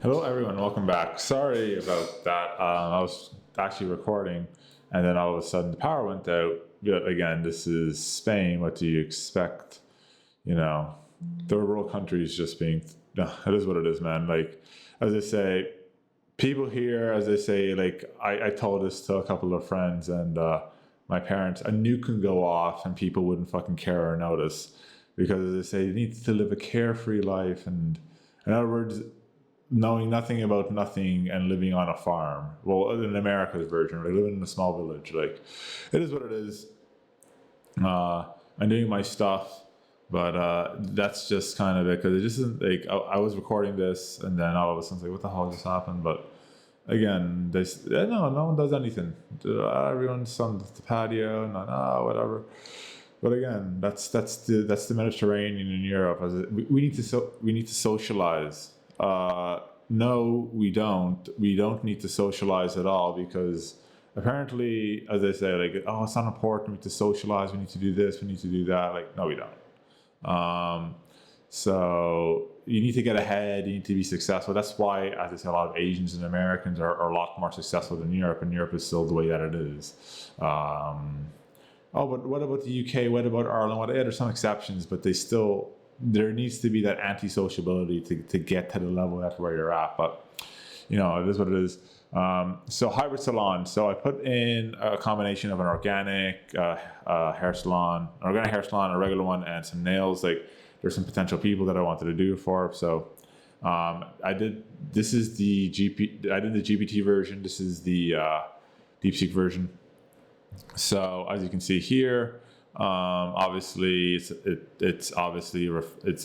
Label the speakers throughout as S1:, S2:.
S1: Hello, everyone. Welcome back. Sorry about that. I was actually recording, and then all of a sudden the power went out. But again, this is Spain. What do you expect? You know, third world countries just being. No, it is what it is, man. Like, as I say, people here, as I say, like I told this to a couple of friends and my parents. A nuke can go off, and people wouldn't fucking care or notice because, as I say, you need to live a carefree life, and in other words, knowing nothing about nothing and living on a farm. Well, in America's version, like living in a small village. Like, it is what it is. I'm doing my stuff, but that's just kind of it because it just isn't like I was recording this and then all of a sudden it's like, what the hell just happened? But again, no one does anything. Everyone's on the patio and whatever. But again, that's the Mediterranean in Europe. We need to socialize. No, we don't. We don't need to socialize at all because apparently, as they say, like, oh, it's not important. We need to socialize. We need to do this. We need to do that. Like, no, we don't. So you need to get ahead. You need to be successful. That's why, as I say, a lot of Asians and Americans are a lot more successful than Europe, and Europe is still the way that it is. Oh, but what about the UK? What about Ireland? Yeah, there's some exceptions, but there needs to be that anti-sociability to get to the level at where you're at. But, it is what it is. So hybrid salon. So I put in a combination of an organic hair salon, a regular one, and some nails. Like, there's some potential people that I wanted to do it for. So this is the I did the GPT version. This is the DeepSeek version. So as you can see here, obviously it's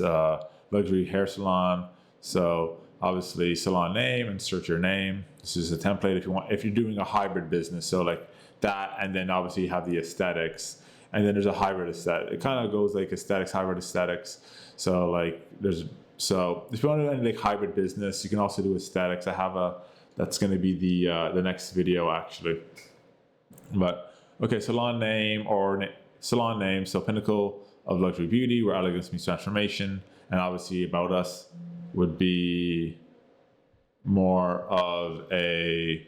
S1: a luxury hair salon. So obviously salon name, insert your name. This is a template if you're doing a hybrid business. So like that, and then obviously you have the aesthetics, and then there's a hybrid aesthetic. It kind of goes like aesthetics, hybrid aesthetics. So like if you want to do any like hybrid business, you can also do aesthetics. That's going to be the next video actually. But okay, salon name. So pinnacle of luxury beauty, where elegance meets transformation, and obviously about us would be more of a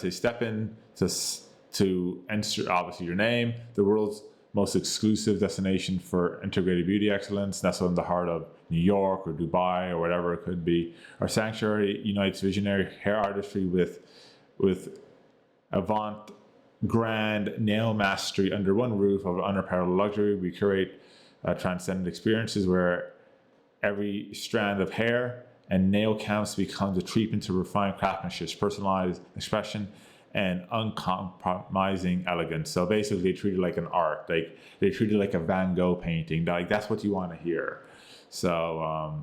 S1: step in to enter obviously your name, the world's most exclusive destination for integrated beauty excellence, nestled in the heart of New York or Dubai or whatever it could be. Our sanctuary unites visionary hair artistry with avant grand nail mastery under one roof of unparalleled luxury. We curate transcendent experiences where every strand of hair and nail counts becomes a treatment to refined craftsmanship, personalized expression, and uncompromising elegance. So basically, they treat it like an art. Like they treat it like a Van Gogh painting. Like that's what you want to hear. So,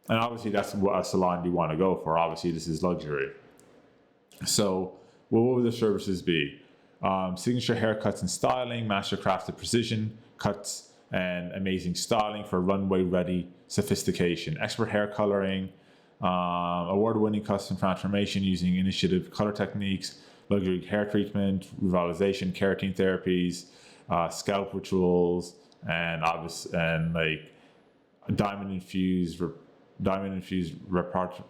S1: and obviously, that's what a salon you want to go for. Obviously, this is luxury. So, what would the services be? Signature haircuts and styling, master crafted precision cuts, and amazing styling for runway ready sophistication. Expert hair coloring, award-winning custom transformation using initiative color techniques, luxury hair treatment, revitalization, keratin therapies, scalp rituals, and like diamond infused reparatives.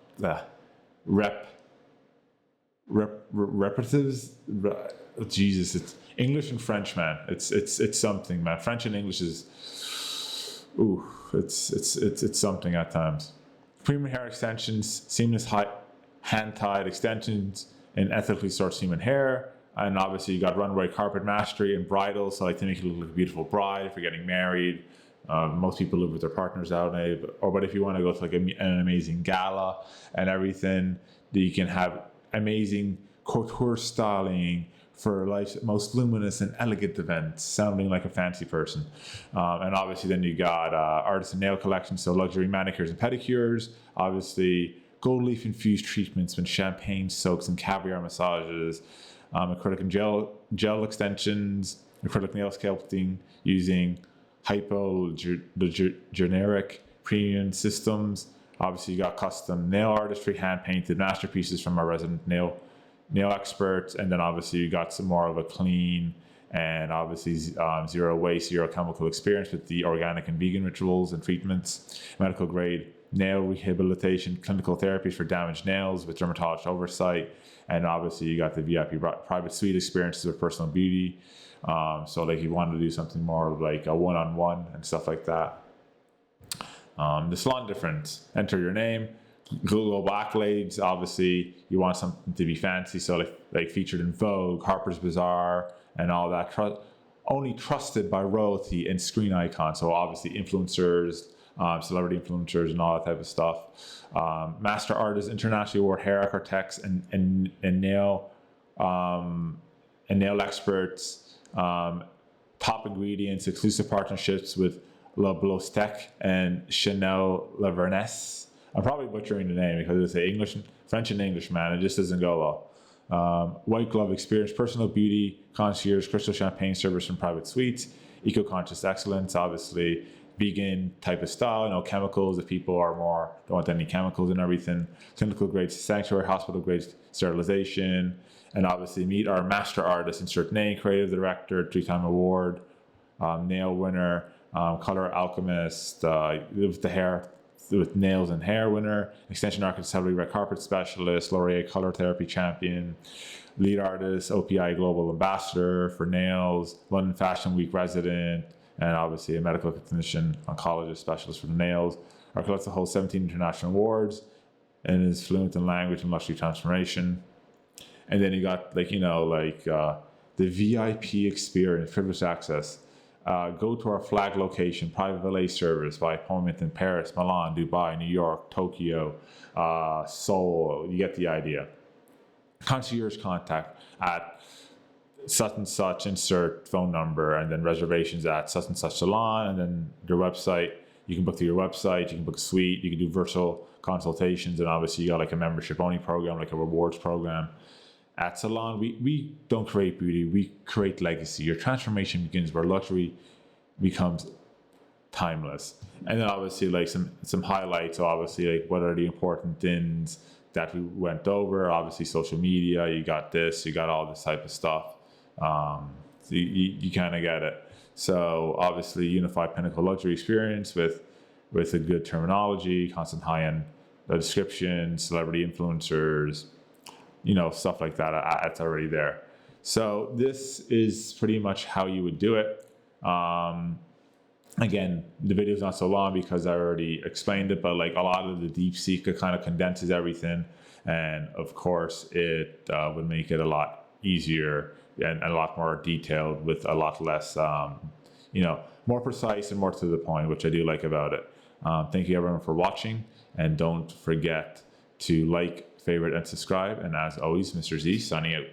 S1: Jesus, it's English and French, man. It's something, man. French and English is, it's something at times. Premium hair extensions, seamless hand-tied extensions, and ethically sourced human hair. And obviously, you got runway carpet mastery and bridal, so like to make you look like a beautiful bride if you're getting married. Most people live with their partners out there, but if you want to go to like an amazing gala and everything, you can have amazing couture styling for life's most luminous and elegant events, sounding like a fancy person. And obviously then you got artisan nail collection, so luxury manicures and pedicures, obviously gold leaf infused treatments with champagne soaks and caviar massages, acrylic and gel extensions, acrylic nail sculpting using hypogeneric premium systems. Obviously you got custom nail artistry, hand painted masterpieces from our resident nail experts, and then obviously you got some more of a clean and obviously zero waste, zero chemical experience with the organic and vegan rituals and treatments, medical grade nail rehabilitation, clinical therapies for damaged nails with dermatologist oversight. And obviously you got the VIP private suite experiences with personal beauty. So like you want to do something more like a one-on-one and stuff like that. The salon difference, enter your name, global accolades. Obviously you want something to be fancy. So like featured in Vogue, Harper's Bazaar and all that. Only trusted by royalty and screen icons. So obviously influencers, celebrity influencers and all that type of stuff. Master artists, internationally awarded hair architects and nail experts. Top ingredients, exclusive partnerships with La Blostec and Chanel La Vernesse. I'm probably butchering the name because it's English, French and English, man. It just doesn't go well. White glove experience, personal beauty, concierge, crystal champagne service from private suites, eco-conscious excellence, obviously vegan type of style, no chemicals if people are more, don't want any chemicals and everything, clinical grade sanctuary, hospital grade sterilization, and obviously meet our master artist, insert name, creative director, 3-time award, nail winner, color alchemist, with the hair, with nails and hair winner, extension architect, heavily red carpet specialist, L'Oreal color therapy champion, lead artist, OPI global ambassador for nails, London Fashion Week resident, and obviously a medical clinician, oncologist specialist for the nails. Our collective holds 17 international awards and is fluent in language and luxury transformation. And then you got the VIP experience, privileged access. Go to our flag location, private valet service by appointment in Paris, Milan, Dubai, New York, Tokyo, Seoul. You get the idea. Concierge contact at such and such, insert phone number, and then reservations at such and such salon, and then their website. You can book through your website, you can book a suite, you can do virtual consultations, and obviously you got like a membership only program, like a rewards program. At Salon, we don't create beauty, we create legacy. Your transformation begins where luxury becomes timeless. And then obviously like some highlights, so obviously like what are the important things that we went over, obviously social media, you got this, you got all this type of stuff. So you kind of get it. So obviously unified pinnacle luxury experience with a good terminology, constant high-end description, celebrity influencers, stuff like that. It's already there. So this is pretty much how you would do it. Again, the video is not so long because I already explained it, but like a lot of the DeepSeek kind of condenses everything. And of course, it would make it a lot easier and a lot more detailed with a lot less, more precise and more to the point, which I do like about it. Thank you everyone for watching, and don't forget to like, favorite, and subscribe. And as always, Mr. Z signing out.